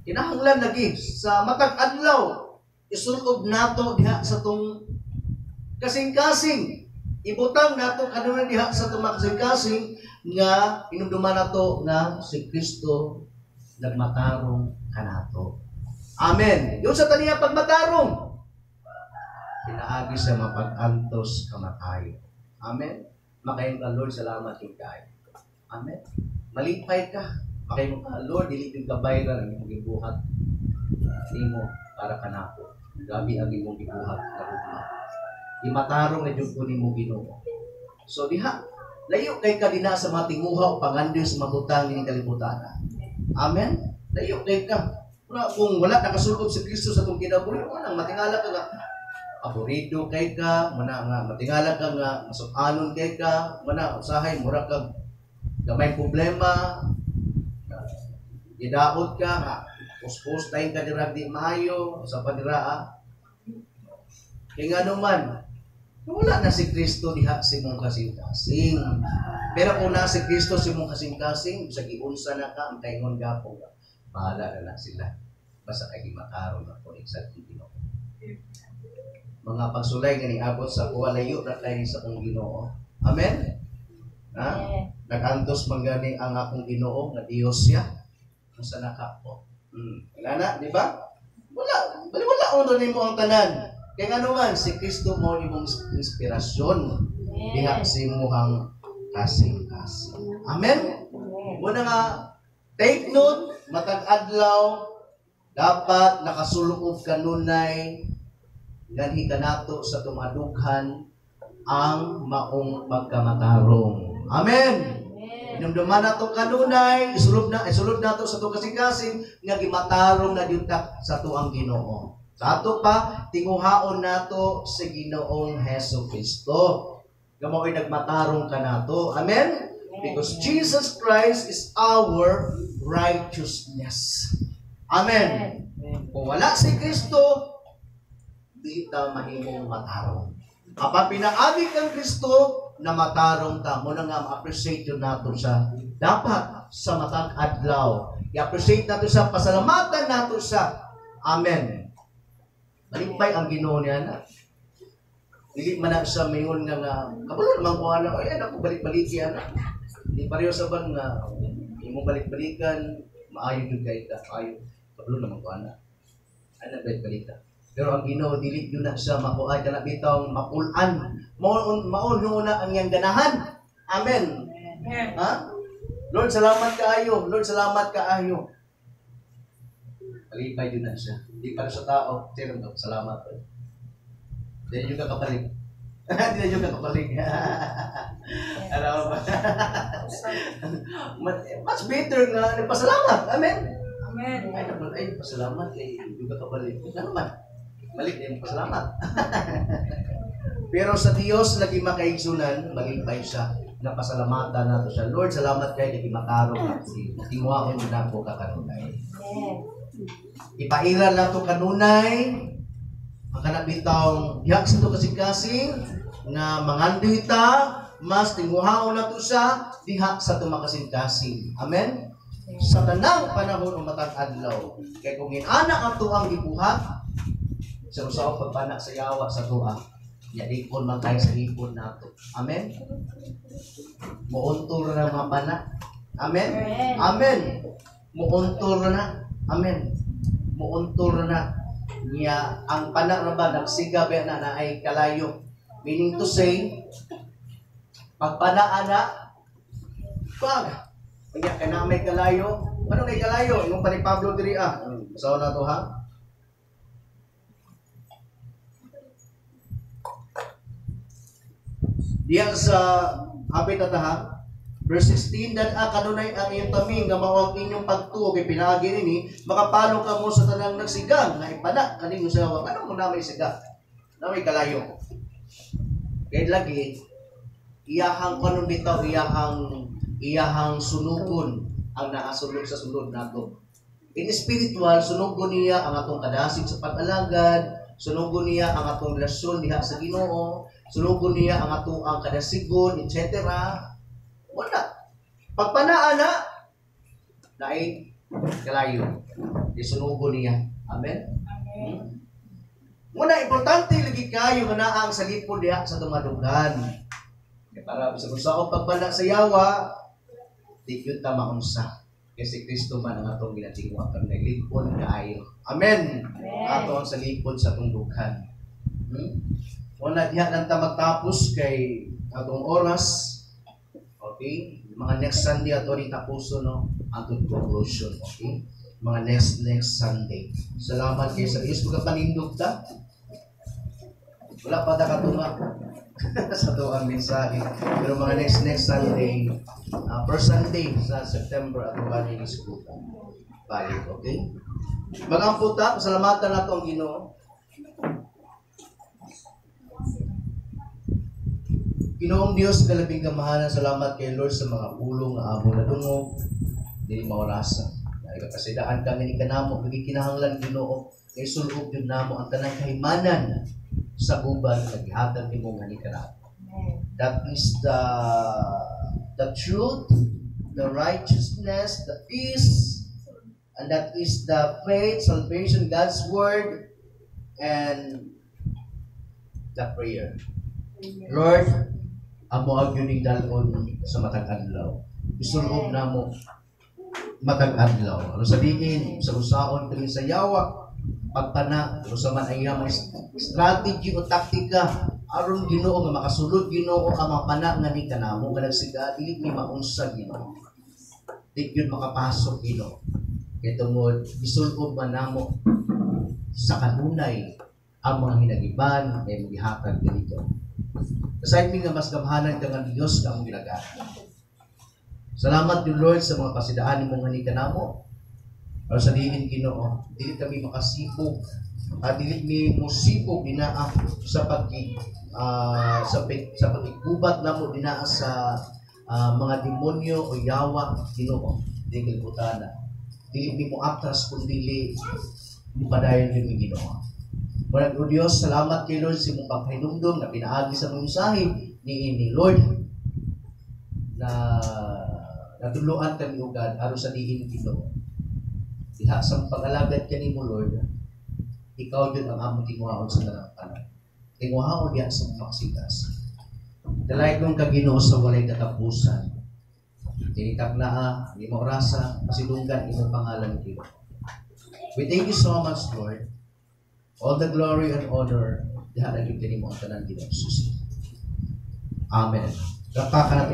Kinahanglan lagi sa matag adlaw isulob nato diha sa itong kasing-kasing Ibutang nato kanunay diha sa tumakasing-kasing nga inumduman nato nga si Kristo nagmatarong kanato. Amen. Yung sa taniya pagmatarong, pinaagi sa mapag-antos kamatayo. Amen. Makayon ka, Lord, salamat yung kayo. Amen. Malipay ka. Makayon ka, Lord, dili yung gabay na ng imong gibuhat. Nimo para kanako. Gabi ang imong gibuhat karugma. Imatarong na jud ko nimo Ginoo. So diha, layo kay ka dinha sa mga tinguha o pangandiyo sa mabutang ning kalibutan. Amen. Layo kay ka. Kung wala nakasulod si Kristo sa itong kinabuhi, nang matingala ka nga, aburido kay ka, nga matingala ka nga, masukanon kay ka, usahay, mura ka, gamay problema, idaot ka, nga, puspos tayo ka dirag di maayo, sa paniraa. Kaya nga naman, wala na si Kristo diha si mong kasing-kasing. Pero kung na si Kristo si mong kasing-kasing, sa giunsa na ka, ang taingon gapo ka, bahala na sila. Basta kay makaroon na po exact Ginoo. Mga pagsulay nga niabot sa kuwalayo na kayo sa akong Ginoo. Amen? Ha? Nagantos man gani ang akong Ginoo nga Dios siya. Sa naka po. Wala na, di ba? Wala uno nimo ang tanan. Kaya nga naman, si Kristo mo imong inspirasyon. Diha si muhang kasing-kasing. Amen? Muna nga, take note, matag adlaw, dapat nakasuloob kanunay ganhi kanato sa tumadughan ang maong pagkamatarong. Amen. Inumduman nato kanunay, isulod nato sa itong kasing-kasing nga gimatarong na diutak sa tuang Ginoo. Sa ato pa, tinguhaon nato sa Ginoong Hesus Kristo. Gamoy nagmatarong kanato. Amen? Because Jesus Christ is our righteousness. Amen. Kung wala si Kristo, di ta mahimong matarong. Kapag pinaagi kang Kristo, na matarong ta, muna nga ma-appreciate yun nato siya. Dapat sa matag adlaw, i-appreciate nato siya, pasalamatan nato siya. Amen. Malipay ang Ginoo niya na. Dili man na siya mayon nga kabalo naman ko ana, ay ako balik-balik yan. Di pareho sa ban nga imong balik-balikan, maayo jud kay ka, ayo. Kabalo naman ko ana. Ana balik-balik ka. Pero ang Ginoo dili yun na siya makuha ka na bitong mapulan. Maun na ang iyang ganahan. Amen. Ha? Lord, salamat kaayo. Lord, salamat kaayo. Palipay yun na siya. Hindi para sa tao. Sir, salamat. Hindi na yung kakapalik. Hindi na yung kakapalik. Alam ba? Much better nga pasalamat. Amen. Amen. Ay, pasalamat kay yung kakapalik. Ano ba? Balik din pasalamat. Pero sa Dios lagi makaigsunan, malipay siya. Napasalamatan nato siya. Lord, salamat kay lagi matarong at tinguhaon mo na po kakanunay. Ipairan na to kanunay. Ang kanabitang diyak sa to kasing-kasing nga mangandoy ta, mas tinguhaon na to siya diha sa tumakasing-kasing. Amen? Sa tanang panahon ng matag adlaw. Kaya kung inana ang tuang gibuhat, sa usaw pagpanak sa yawa sa tuwa, yadikon man tayo sa hipon nato. Amen? Muuntor na mga panak. Amen? Amen. Muuntor na. Amen. Muuntor na. Niya, ang panak na ba, nagsiga ba na ay kalayo. Meaning to say, pagpanaan na, kaya ka na may kalayo. Ano may kalayo? Yung pa ni Pablo diri Masaw na to ha? Diyan sa Habitat verse 16, dan kanunay ang iyong taming nga mao ang inyong pagtuo kay pinaagi nini, makapalo ka mo sa tanang nagsigang nga ipada kaning usawa. Ano mo na may siga? Na may kalayo. Kay lagi iyahang kanon bitaw iyahang sunugon ang naasulod sa sulod nato. In spiritual, sunugon niya ang atong kadasig sa pag-alagad, sunugon niya ang atong relasyon diha sa Ginoo, sunugon niya ang atong kadasigon, etc. Wala. Pagpanaan na ay kalayo. Isunugon niya. Amen? Amen. Muna, importante lagi kayo nga naang sa lipod diha sa tumadugan. Para sa akong pagbana sa yawa, di yun ta maunsa. Kasi Kristo man ang atong ginatingwa kang naglipon kaayo. Amen. Ato ang sa lipon sa atong dughan. Wala diha lang ta magtapos kay atong oras. Okay? Mga next Sunday ato rin tapuso no atong conclusion. Okay? Mga next Sunday. Salamat kay sa Diyos pagkapanindog ta. Wala pa ta katunga sa to ang mensahe. Pero mga next Sunday, first Sunday sa September at mga next school. Balik, okay? Magampo ta, pasalamatan nato ang Ginoo. Ginoong Diyos, kalabing kamahalan, salamat kay Lord sa mga pulong na amo na dungog, dili maorasa. Nagkapasidaan kami ni kanamo, kinahanglan Ginoo, kay sulog yun namo ang tanang kahimanan sa guban naghatag nimo nga ni kanamo. That is the truth, the righteousness, the peace, and that is the faith, salvation, God's word, and the prayer. Lord, amo ang yuning dalon sa matag adlaw. Isulog namo matag adlaw. Ano sabihin sa usaon kini sa yawa, pagpana, o sa man ay mga strategy o taktika aron Ginoo nga makasulod Ginoo ang mga pana nga ni kanamo kanang siga dili ni maunsa Ginoo. Di gyud makapasok Ginoo. Kay tungod gisulod man namo sa kanunay ang mga hinagiban ay magihatag dito. Aside mi nga mas gamhanan ka nga Dios ka mong ginagana. Salamat din Lord sa mga pasidaan nimo nga ni kanamo. Para sa diin Ginoo, dili kami makasipog at dili mi musipog dinaa sa sa pagigubat namo dinaa sa mga demonyo o yawa Ginoo. Dili kalibutan. Dili mi mo atras kun dili padayon mi Ginoo. Murag o Dios, salamat kay Lord sa imong paghinumdum na pinaagi sa mensahe ni Lord na natuluan kami ugad aron sa diin Ginoo. Diha sa pag-alagad kanimo Lord, ikaw din ang among tinguhaon sa tanang tanan. Tinguhaon diha sa maksikas. Dalay kong kaginoo sa walay katapusan. Tinitak na di mo rasa, masidunggan imong pangalan Ginoo. We thank you so much Lord. All the glory and honor diha na gyud kanimo ang tanan Ginoo Jesus. Amen. Dapat ka na